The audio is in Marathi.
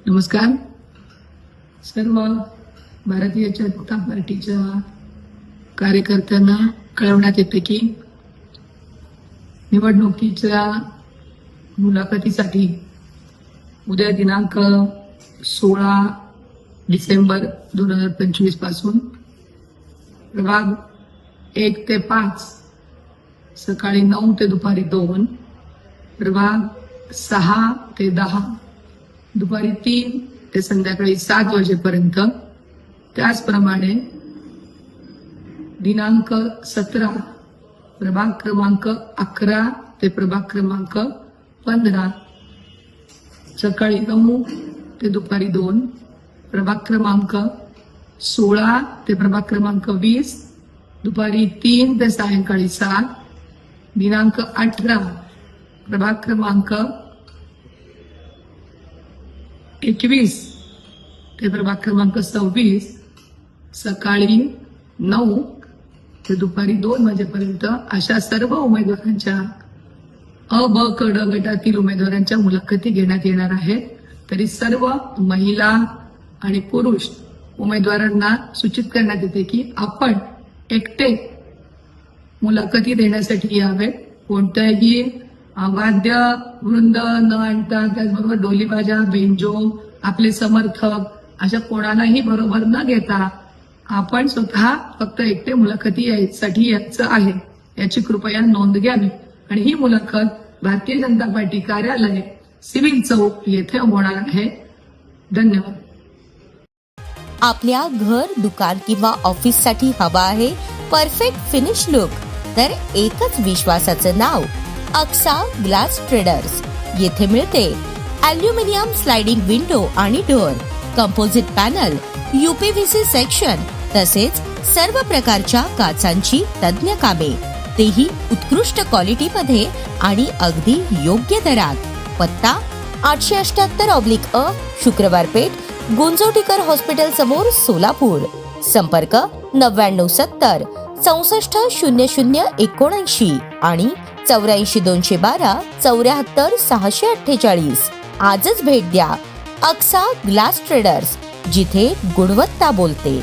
नमस्कार. सर्व भारतीय जनता पार्टीच्या कार्यकर्त्यांना कळवण्यात येते की निवडणुकीच्या मुलाखतीसाठी उद्या दिनांक 16 डिसेंबर 2025 पासून प्रभाग 1 ते 5 सकाळी 9 ते दुपारी 2, प्रभाग 6 ते 10 दुपारी 3 ते संध्याकाळी 7 वाजेपर्यंत, त्याचप्रमाणे दिनांक 17 प्रभाग क्रमांक 11 ते प्रभाग क्रमांक 15 सकाळी 9 ते दुपारी 2, प्रभाग क्रमांक 16 ते प्रभाग क्रमांक 20 दुपारी 3 ते सायंकाळी 7, दिनांक 18 प्रभाग क्रमांक 21 ते प्रभाग क्रमांक 26 सकाळी 9 ते दुपारी 2 वाजेपर्यंत अशा सर्व उमेदवारांच्या अ ब क ड गटातील उमेदवारांच्या मुलाखती घेण्यात येणार आहेत. तरी सर्व महिला आणि पुरुष उमेदवारांना सूचित करण्यात येते की आपण एकटे मुलाखती देण्यासाठी यावे. कोणत्याही वाद्य वृंद न आणता, त्याचबरोबर डोलीबाजा, बेंजो, आपले समर्थक अशा कोणालाही बरोबर न घेता आपण स्वतः फक्त एकटे मुलाखती यासाठी यायचं आहे याची कृपया नोंद घ्यावी. आणि ही मुलाखत भारतीय जनता पार्टी कार्यालय, सिव्हिल चौक येथे होणार आहे. धन्यवाद. आपल्या घर, दुकान किंवा ऑफिस साठी हवा आहे परफेक्ट फिनिश लुक, तर एकच विश्वासाचं नाव अक्सा ग्लास ट्रेडर्स. येथे मिळते ॲल्युमिनियम स्लाइडिंग विंडो आणि door, composite panel, UPVC section तसेच सर्व प्रकारच्या काचांची तज्ञ कामे, तेही उत्कृष्ट क्वालिटीमध्ये आणि अगदी योग्य दरात. पत्ता 878/अ शुक्रवार पेठ, गुंजोटीकर हॉस्पिटल समोर, सोलापूर. संपर्क 9970 64 00 79 आणि 84 212 74 648. आजच भेट द्या अक्सा ग्लास ट्रेडर्स, जिथे गुणवत्ता बोलते.